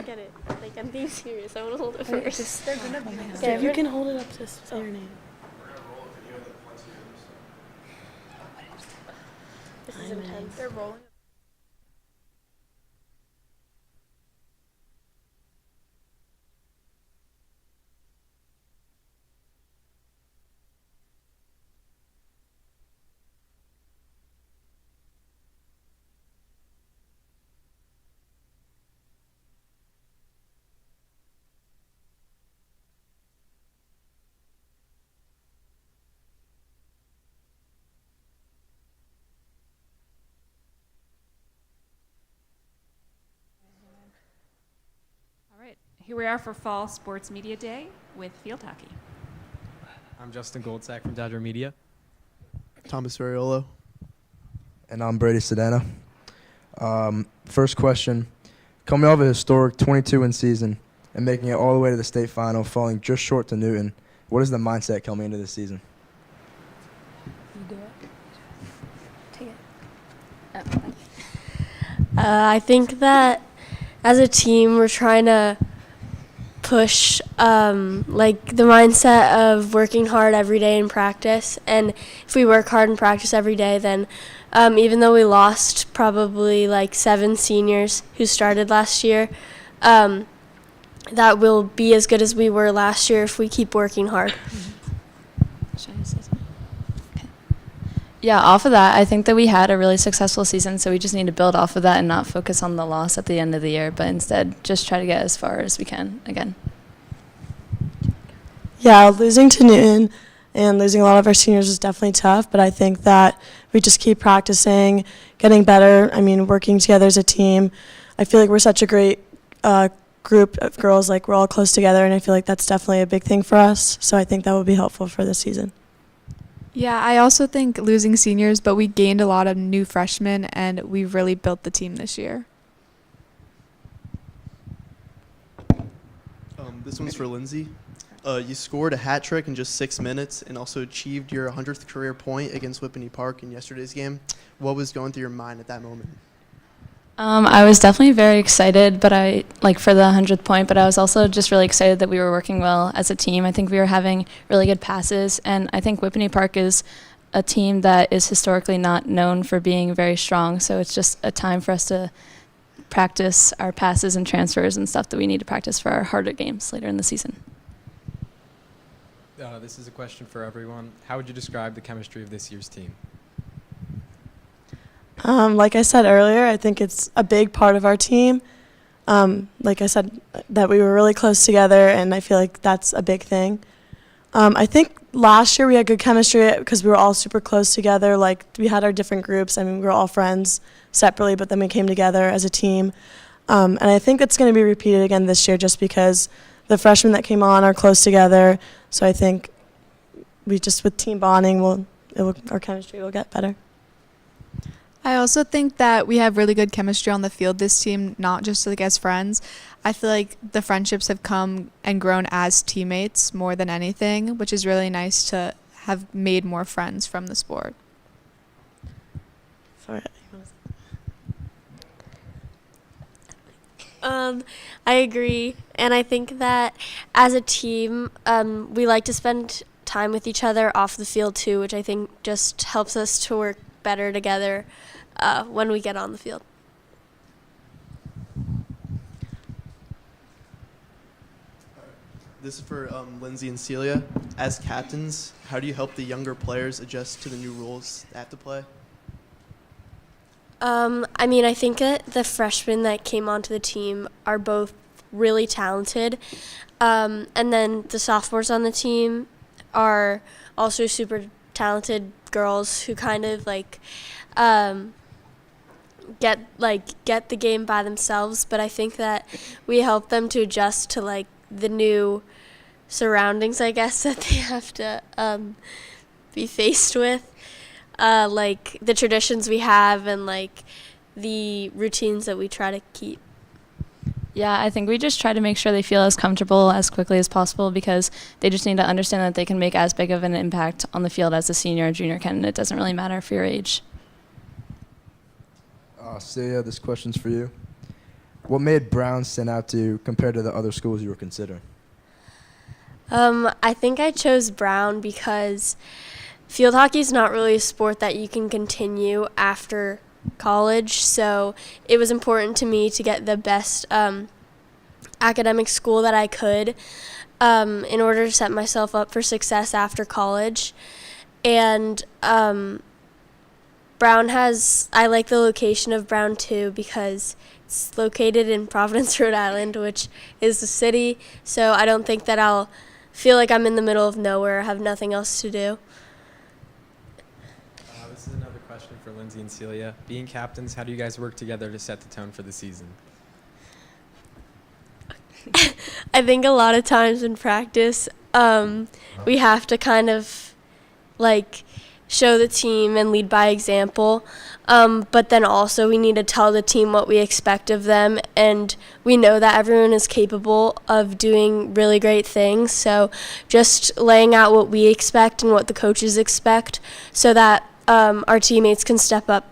Get it. Like, I'm being serious. I want to hold it Wait, first. just Okay, you can hold it up to say your name. This is intense. They're rolling. All right, here we are for Fall Sports Media Day with Field Hockey. I'm Justin Goldsack from Dodger Media. Thomas Variolo. And I'm Brady Sedana. First question. Coming off a historic 22-win season and making it all the way to the state final, falling just short to Newton, what is the mindset coming into this season? You do it. Take it. I think that as a team, we're trying to push like the mindset of working hard every day in practice. And if we work hard in practice every day, then even though we lost probably like 7 seniors who started last year, that will be as good as we were last year if we keep working hard. Should I say something? Okay. Yeah, off of that, I think that we had a really successful season, so we just need to build off of that and not focus on the loss at the end of the year, but instead just try to get as far as we can again. Yeah, losing to Newton and losing a lot of our seniors was definitely tough, but I think that we just keep practicing, getting better, working together as a team. I feel like we're such a great group of girls, like we're all close together, and I feel like that's definitely a big thing for us, so I think that will be helpful for this season. Yeah, I also think losing seniors, but we gained a lot of new freshmen, and we really built the team this year. This one's for Lindsay. You scored a hat trick in just 6 minutes and also achieved your 100th career point against Whippany Park in yesterday's game. What was going through your mind at that moment? I was definitely very excited, but for the 100th point, but I was also just really excited that we were working well as a team. I think we were having really good passes, and I think Whippany Park is a team that is historically not known for being very strong, so it's just a time for us to practice our passes and transfers and stuff that we need to practice for our harder games later in the season. This is a question for everyone. How would you describe the chemistry of this year's team? Like I said earlier, I think it's a big part of our team. Like I said, that we were really close together, and I feel like that's a big thing. I think last year we had good chemistry because we were all super close together. Like, we had our different groups. We were all friends separately, but then we came together as a team. And I think it's going to be repeated again this year just because the freshmen that came on are close together. So I think we just, with team bonding, our chemistry will get better. I also think that we have really good chemistry on the field this team, not just like as friends. I feel like the friendships have come and grown as teammates more than anything, which is really nice to have made more friends from the sport. Sorry. I agree, and I think that as a team, we like to spend time with each other off the field too, which I think just helps us to work better together when we get on the field. This is for Lindsay and Celia. As captains, how do you help the younger players adjust to the new rules they have to play? I think that the freshmen that came onto the team are both really talented, and then the sophomores on the team are also super talented girls who kind of get the game by themselves. But I think that we help them to adjust to the new surroundings, I guess, that they have to be faced with. The traditions we have and the routines that we try to keep. Yeah, I think we just try to make sure they feel as comfortable as quickly as possible because they just need to understand that they can make as big of an impact on the field as a senior or junior can, and it doesn't really matter for your age. Celia, this question's for you. What made Brown stand out to you compared to the other schools you were considering? I think I chose Brown because field hockey is not really a sport that you can continue after college, so it was important to me to get the best academic school that I could in order to set myself up for success after college. And I like the location of Brown too because it's located in Providence, Rhode Island, which is the city, so I don't think that I'll feel like I'm in the middle of nowhere, have nothing else to do. This is another question for Lindsay and Celia. Being captains, how do you guys work together to set the tone for the season? I think a lot of times in practice, we have to kind of like show the team and lead by example. But then also we need to tell the team what we expect of them, and we know that everyone is capable of doing really great things. So just laying out what we expect and what the coaches expect so that our teammates can step up.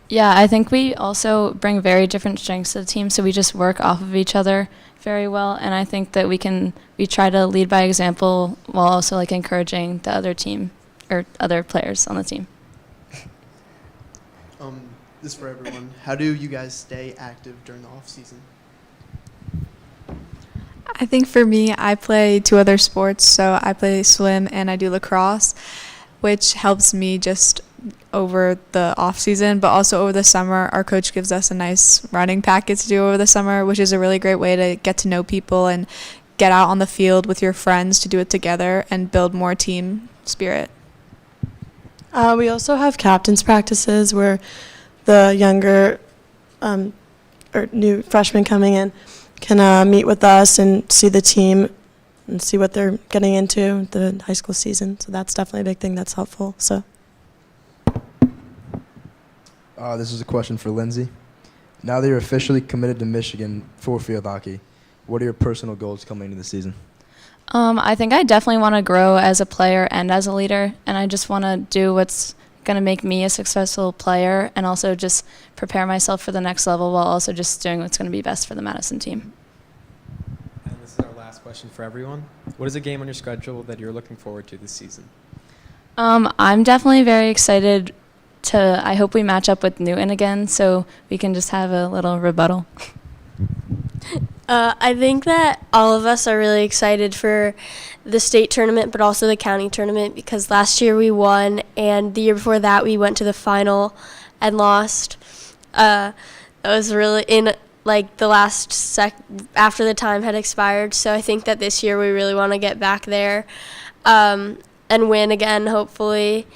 Yeah, I think we also bring very different strengths to the team, so we just work off of each other very well, and I think that we try to lead by example while also like encouraging the other team or other players on the team. This is for everyone. How do you guys stay active during the off season? I think for me, I play 2 other sports. So I play swim and I do lacrosse, which helps me just over the off season, but also over the summer. Our coach gives us a nice running packet to do over the summer, which is a really great way to get to know people and get out on the field with your friends to do it together and build more team spirit. We also have captains practices where the younger or new freshmen coming in can meet with us and see the team and see what they're getting into the high school season. So that's definitely a big thing that's helpful. So. This is a question for Lindsay. Now that you're officially committed to Michigan for field hockey, what are your personal goals coming into the season? I think I definitely want to grow as a player and as a leader, and I just want to do what's going to make me a successful player and also just prepare myself for the next level while also just doing what's going to be best for the Madison team. And this is our last question for everyone. What is a game on your schedule that you're looking forward to this season? I'm definitely very excited I hope we match up with Newton again so we can just have a little rebuttal. I think that all of us are really excited for the state tournament, but also the county tournament, because last year we won, and the year before that we went to the final and lost. It was really in like the last after the time had expired. So I think that this year we really want to get back there and win again, hopefully.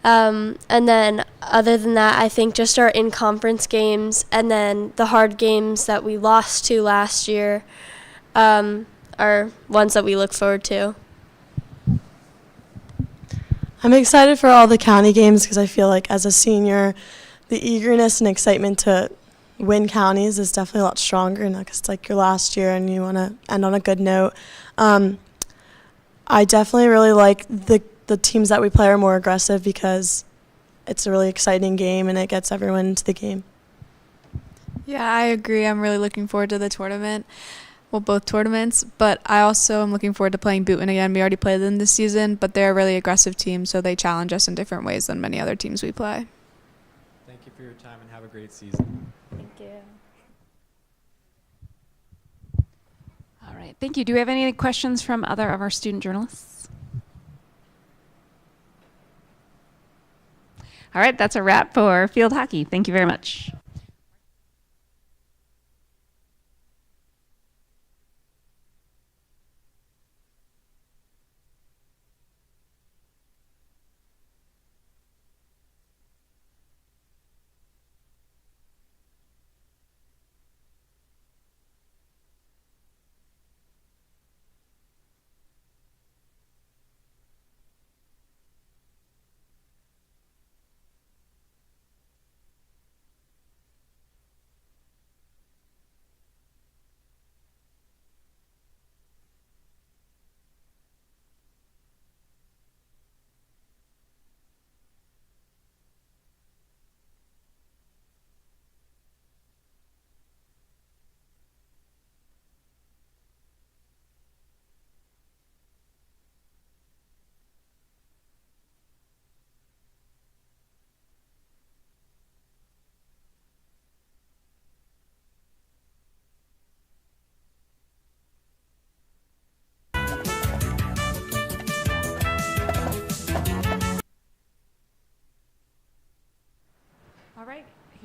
And then other than that, I think just our in-conference games and then the hard games that we lost to last year are ones that we look forward to. I'm excited for all the county games because I feel like as a senior, the eagerness and excitement to win counties is definitely a lot stronger because it's like your last year and you want to end on a good note. I definitely really like the teams that we play are more aggressive because it's a really exciting game and it gets everyone into the game. Yeah, I agree. I'm really looking forward to the tournament. Well, both tournaments, but I also am looking forward to playing Boonton again. We already played them this season, but they're a really aggressive team, so they challenge us in different ways than many other teams we play. Thank you for your time and have a great season. Thank you. All right, thank you. Do we have any questions from other of our student journalists? All right, that's a wrap for field hockey. Thank you very much.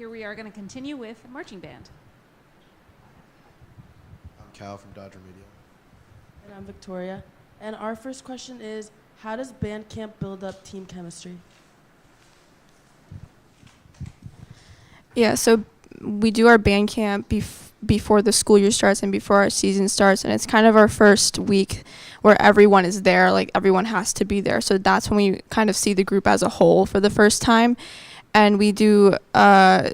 here we are going to continue with marching band. I'm Cal from Dodger Media. And I'm Victoria. And our first question is, how does band camp build up team chemistry? Yeah, so we do our band camp before the school year starts and before our season starts, and it's kind of our first week where everyone is there, like everyone has to be there. So that's when we kind of see the group as a whole for the first time. And we do 4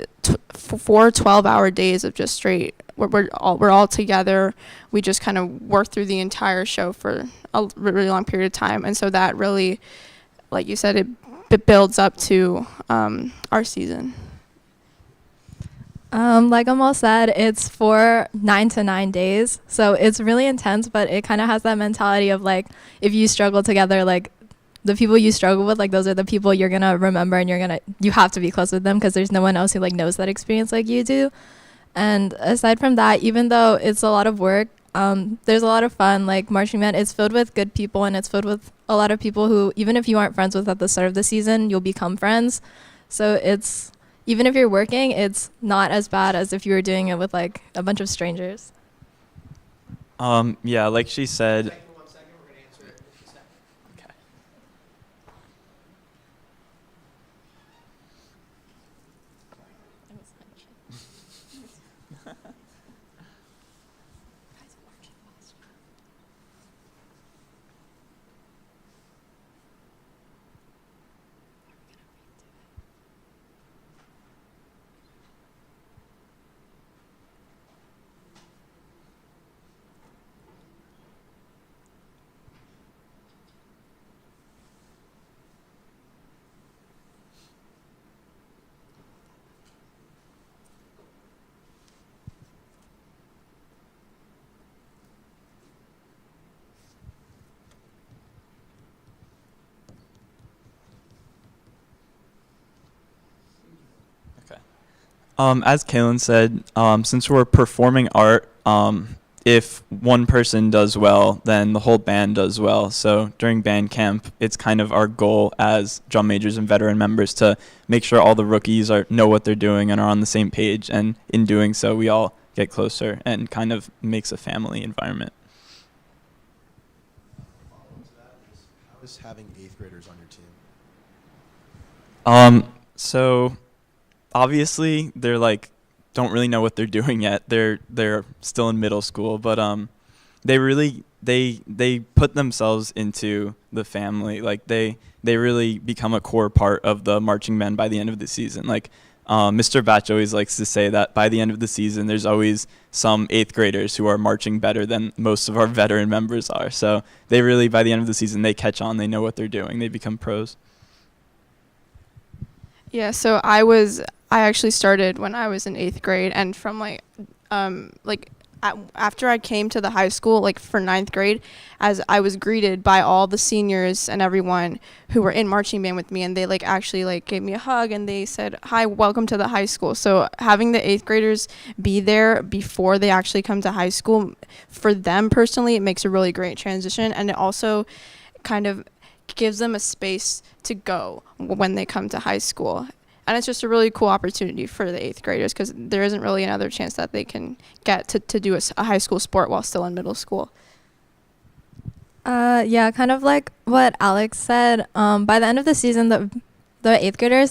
12-hour days of just straight, we're all together. We just kind of work through the entire show for a really long period of time. And so that really, like you said, it builds up to our season. Like Amal said, it's for 9 to 9 days. So it's really intense, but it kind of has that mentality of like, if you struggle together, like the people you struggle with, like those are the people you're going to remember, and you have to be close with them because there's no one else who like knows that experience like you do. And aside from that, even though it's a lot of work, there's a lot of fun. Like marching band, it's filled with good people, and it's filled with a lot of people who, even if you aren't friends with at the start of the season, you'll become friends. So even if you're working, it's not as bad as if you were doing it with like a bunch of strangers. Yeah, like she said. As Kaylin said, since we're performing art, if one person does well, then the whole band does well. So during band camp, it's kind of our goal as drum majors and veteran members to make sure all the rookies know what they're doing and are on the same page. And in doing so, we all get closer and kind of makes a family environment. How is having 8th graders on your team? So obviously they're like don't really know what they're doing yet. They're still in middle school, but they really they put themselves into the family. Like they really become a core part of the marching band by the end of the season. Like Mr. Batch always likes to say that by the end of the season there's always some 8th graders who are marching better than most of our veteran members are. So they really, by the end of the season, they catch on, they know what they're doing, they become pros. Yeah, so I actually started when I was in 8th grade, and from after I came to the high school, like for 9th grade, as I was greeted by all the seniors and everyone who were in marching band with me, and they actually gave me a hug and they said, "Hi, welcome to the high school." So having the 8th graders be there before they actually come to high school, for them personally, it makes a really great transition, and it also kind of gives them a space to go when they come to high school. And it's just a really cool opportunity for the 8th graders because there isn't really another chance that they can get to do a high school sport while still in middle school. Yeah, kind of like what Alex said. By the end of the season, the 8th graders,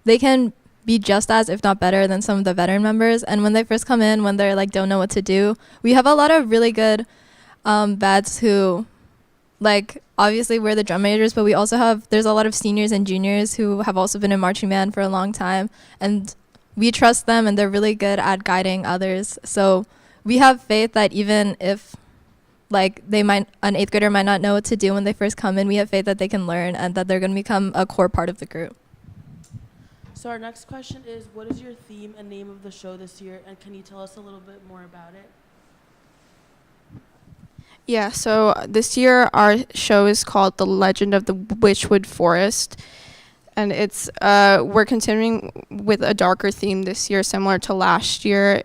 they can be just as, if not better, than some of the veteran members. And when they first come in, when they're don't know what to do, we have a lot of really good vets who, obviously we're the drum majors, but there's a lot of seniors and juniors who have also been in marching band for a long time, and we trust them, and they're really good at guiding others. So we have faith that even if an 8th grader might not know what to do when they first come in, we have faith that they can learn and that they're going to become a core part of the group. So our next question is, what is your theme and name of the show this year, and can you tell us a little bit more about it? Yeah, so this year our show is called The Legend of the Witchwood Forest, and it's we're continuing with a darker theme this year, similar to last year.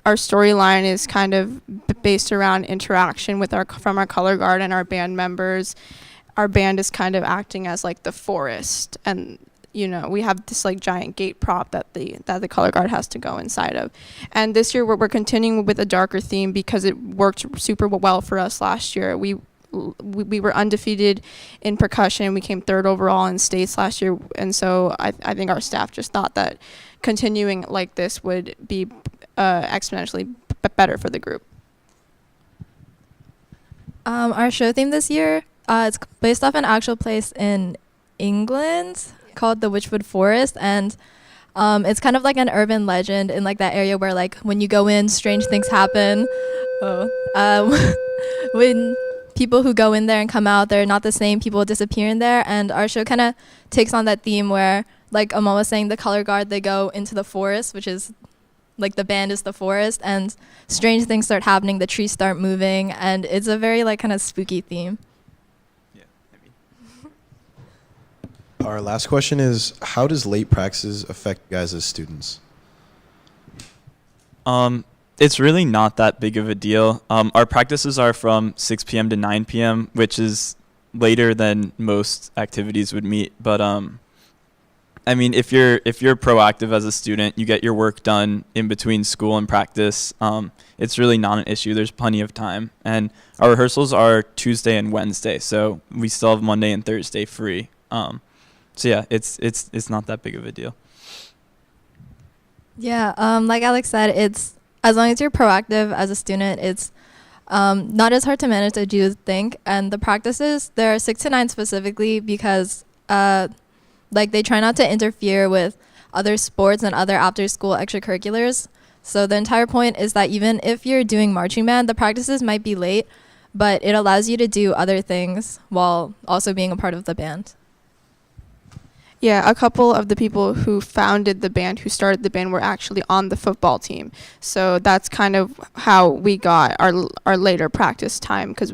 Our storyline is kind of based around interaction from our color guard and our band members. Our band is kind of acting as the forest, and we have this like giant gate prop that the color guard has to go inside of. And this year we're continuing with a darker theme because it worked super well for us last year. We were undefeated in percussion. We came 3rd overall in states last year, and so I think our staff just thought that continuing like this would be exponentially better for the group. Our show theme this year, it's based off an actual place in England called the Witchwood Forest, and it's kind of like an urban legend in like that area where like when you go in, strange things happen. When people who go in there and come out, they're not the same. People disappear in there, and our show kind of takes on that theme where, like Amal was saying, the color guard, they go into the forest, which is like the band is the forest, and strange things start happening. The trees start moving, and it's a very like kind of spooky theme. Our last question is, how does late practices affect you guys as students? It's really not that big of a deal. Our practices are from 6 p.m. to 9 p.m., which is later than most activities would meet. But I mean, if you're proactive as a student, you get your work done in between school and practice. It's really not an issue. There's plenty of time, and our rehearsals are Tuesday and Wednesday, so we still have Monday and Thursday free. So yeah, it's not that big of a deal. Yeah, like Alex said, it's as long as you're proactive as a student, it's not as hard to manage as you would think. And the practices, there are 6 to 9 specifically because like they try not to interfere with other sports and other after-school extracurriculars. So the entire point is that even if you're doing marching band, the practices might be late, but it allows you to do other things while also being a part of the band. Yeah, a couple of the people who founded the band, who started the band, were actually on the football team. So that's kind of how we got our later practice time, because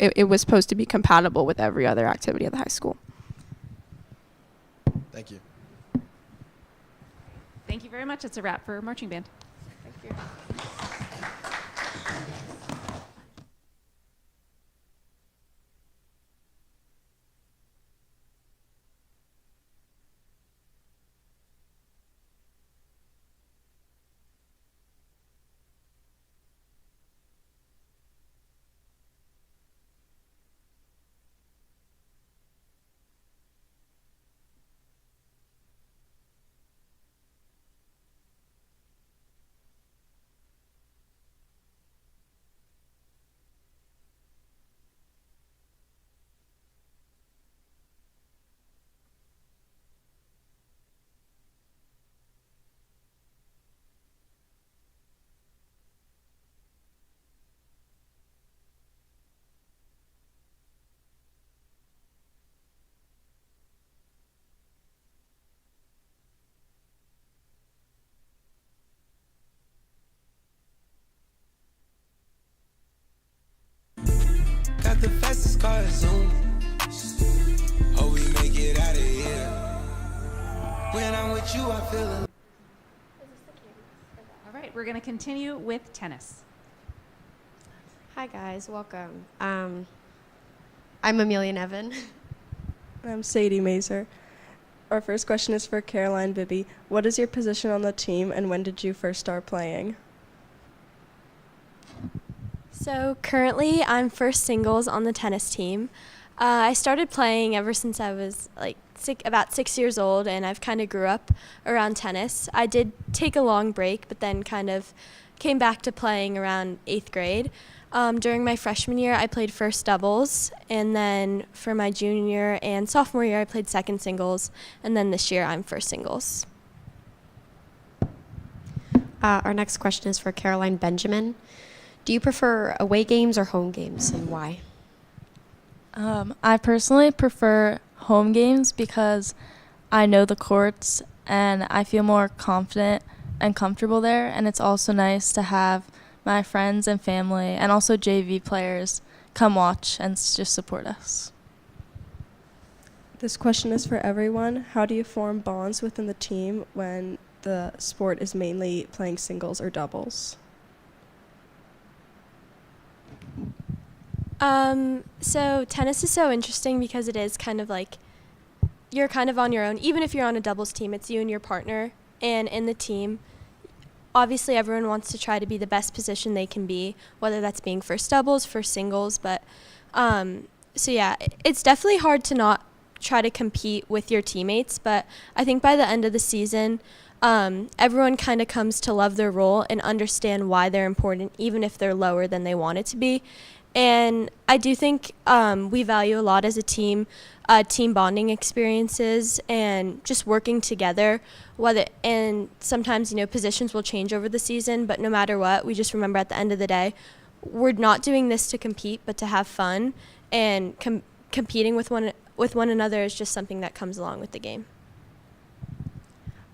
it was supposed to be compatible with every other activity at the high school. Thank you. Thank you very much. It's a wrap for marching band. Thank you. Got the fastest car at Zoom. Hope we make it out of here. When I'm with you, I feel alive. All right, we're going to continue with tennis. Hi guys, welcome. I'm Amelia Nevin. I'm Sadie Mazer. Our first question is for Caroline Bibby. What is your position on the team and when did you first start playing? So currently I'm first singles on the tennis team. I started playing ever since I was like about 6 years old, and I've kind of grew up around tennis. I did take a long break, but then kind of came back to playing around 8th grade. During my freshman year, I played first doubles, and then for my junior and sophomore year, I played second singles, and then this year I'm first singles. Our next question is for Caroline Benjamin. Do you prefer away games or home games, and why? I personally prefer home games because I know the courts and I feel more confident and comfortable there, and it's also nice to have my friends and family and also JV players come watch and just support us. This question is for everyone. How do you form bonds within the team when the sport is mainly playing singles or doubles? So tennis is so interesting because it is kind of like you're kind of on your own. Even if you're on a doubles team, it's you and your partner. And in the team, obviously everyone wants to try to be the best position they can be, whether that's being first doubles, first singles. But so yeah, it's definitely hard to not try to compete with your teammates. But I think by the end of the season, everyone kind of comes to love their role and understand why they're important, even if they're lower than they want it to be. And I do think we value a lot as a team bonding experiences and just working together. And sometimes, positions will change over the season, but no matter what, we just remember at the end of the day, we're not doing this to compete, but to have fun. And competing with one another is just something that comes along with the game.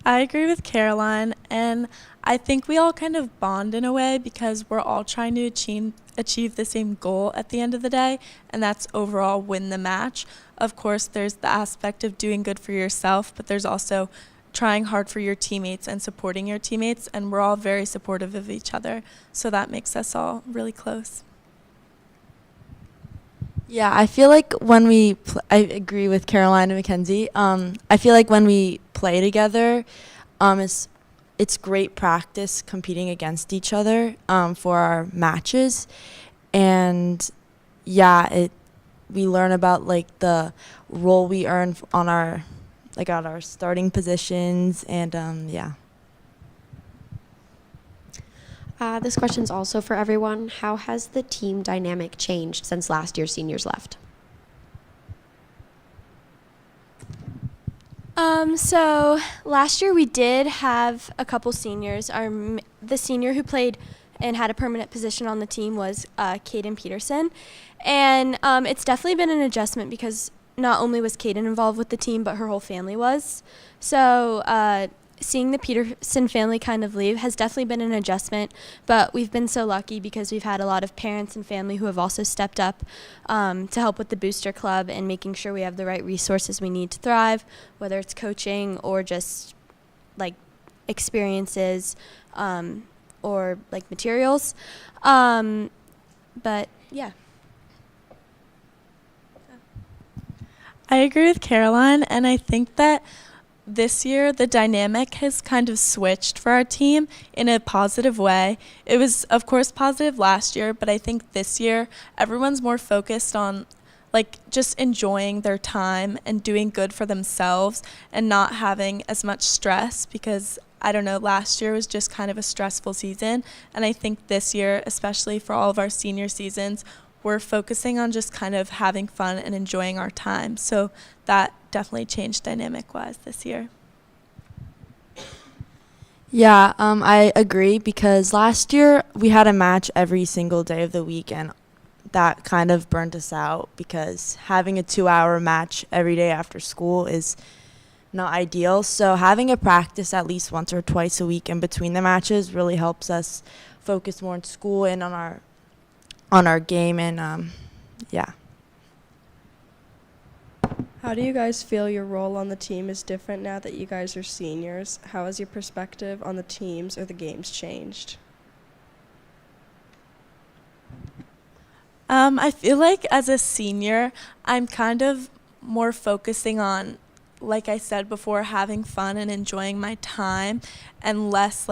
I agree with Caroline, and I think we all kind of bond in a way because we're all trying to achieve the same goal at the end of the day, and that's overall win the match. Of course, there's the aspect of doing good for yourself, but there's also trying hard for your teammates and supporting your teammates, and we're all very supportive of each other, so that makes us all really close. Yeah, I feel like when I agree with Caroline and Mackenzie. I feel like when we play together, it's great practice competing against each other for our matches, and yeah, we learn about like the role we earn on our at our starting positions, and yeah. This question's also for everyone. How has the team dynamic changed since last year's seniors left? So last year we did have a couple seniors. The senior who played and had a permanent position on the team was Caden Peterson. And it's definitely been an adjustment because not only was Caden involved with the team, but her whole family was. So seeing the Peterson family kind of leave has definitely been an adjustment, but we've been so lucky because we've had a lot of parents and family who have also stepped up to help with the Booster Club and making sure we have the right resources we need to thrive, whether it's coaching or just like experiences or like materials. But yeah. I agree with Caroline, and I think that this year the dynamic has kind of switched for our team in a positive way. It was, of course, positive last year, but I think this year everyone's more focused on just enjoying their time and doing good for themselves and not having as much stress because, I don't know, last year was just kind of a stressful season, and I think this year, especially for all of our senior seasons, we're focusing on just kind of having fun and enjoying our time. So that definitely changed dynamic-wise this year. Yeah, I agree because last year we had a match every single day of the week, and that kind of burnt us out because having a 2-hour match every day after school is not ideal. So having a practice at least once or twice a week in between the matches really helps us focus more in school and on our game, and yeah. How do you guys feel your role on the team is different now that you guys are seniors? How has your perspective on the teams or the games changed? I feel like as a senior, I'm kind of more focusing on, like I said before, having fun and enjoying my time, and less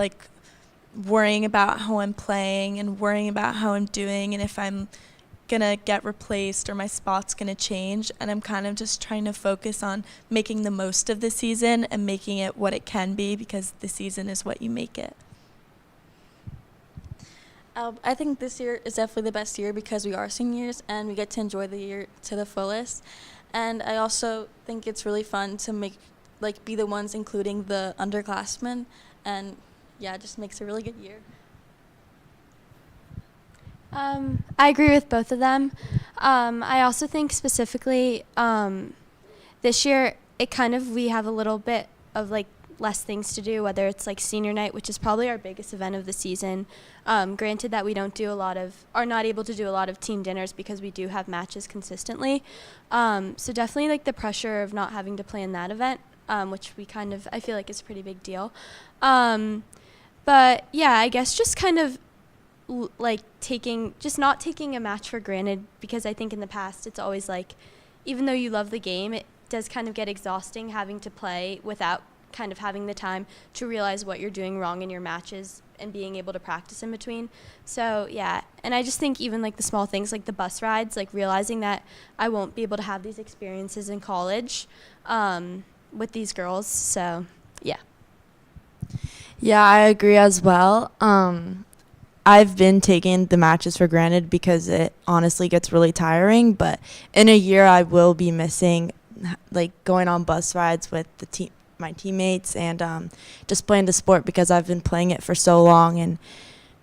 worrying about how I'm playing and worrying about how I'm doing and if I'm going to get replaced or my spot's going to change. And I'm kind of just trying to focus on making the most of the season and making it what it can be, because the season is what you make it. I think this year is definitely the best year because we are seniors and we get to enjoy the year to the fullest. And I also think it's really fun to be the ones including the underclassmen, and yeah, it just makes a really good year. I agree with both of them. I also think specifically this year we have a little bit of less things to do, whether it's senior night, which is probably our biggest event of the season. Granted that we are not able to do a lot of team dinners because we do have matches consistently. So definitely the pressure of not having to plan that event, which I feel like is a pretty big deal. But yeah, I guess just kind of not taking a match for granted, because I think in the past it's always even though you love the game, does kind of get exhausting having to play without kind of having the time to realize what you're doing wrong in your matches and being able to practice in between. So yeah, and I just think even like the small things like the bus rides, like realizing that I won't be able to have these experiences in college with these girls. So yeah. Yeah, I agree as well. I've been taking the matches for granted because it honestly gets really tiring, but in a year I will be missing like going on bus rides with my teammates and just playing the sport because I've been playing it for so long, and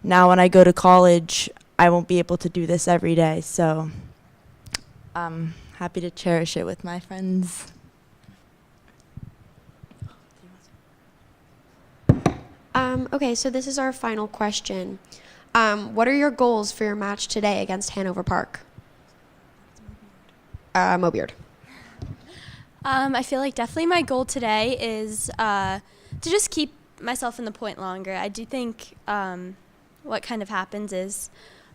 now when I go to college I won't be able to do this every day, so I'm happy to cherish it with my friends. Okay, so this is our final question. What are your goals for your match today against Hanover Park? Mobeard. I feel like definitely my goal today is to just keep myself in the point longer. I do think what kind of happens is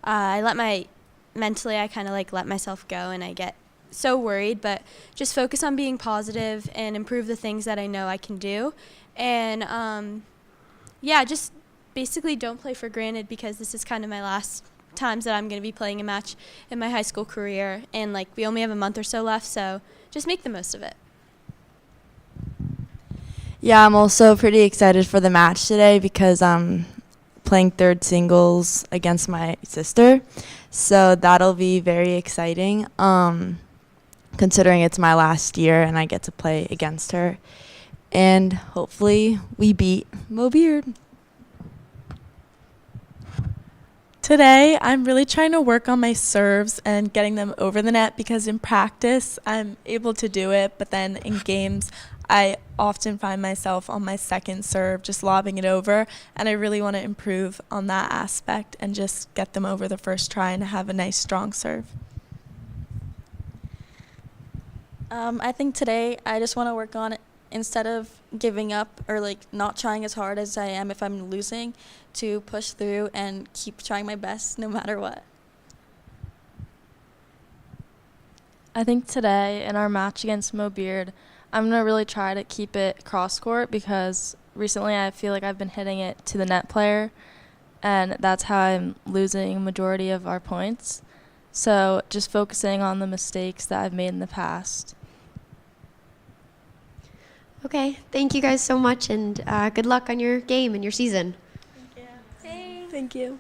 mentally I kind of like let myself go and I get so worried, but just focus on being positive and improve the things that I know I can do. And yeah, just basically don't play for granted because this is kind of my last times that I'm going to be playing a match in my high school career. And like we only have a month or so left, so just make the most of it. Yeah, I'm also pretty excited for the match today because I'm playing third singles against my sister. So that'll be very exciting, considering it's my last year and I get to play against her. And hopefully we beat Mobeard. Today, I'm really trying to work on my serves and getting them over the net because in practice, I'm able to do it, but then in games, I often find myself on my second serve just lobbing it over, and I really want to improve on that aspect and just get them over the first try and have a nice strong serve. I think today I just want to work on it instead of giving up or like not trying as hard as I am if I'm losing, to push through and keep trying my best no matter what. I think today in our match against Mobeard, I'm going to really try to keep it cross court because recently I feel like I've been hitting it to the net player, and that's how I'm losing majority of our points. So just focusing on the mistakes that I've made in the past. Okay, thank you guys so much, and good luck on your game and your season. Thank you.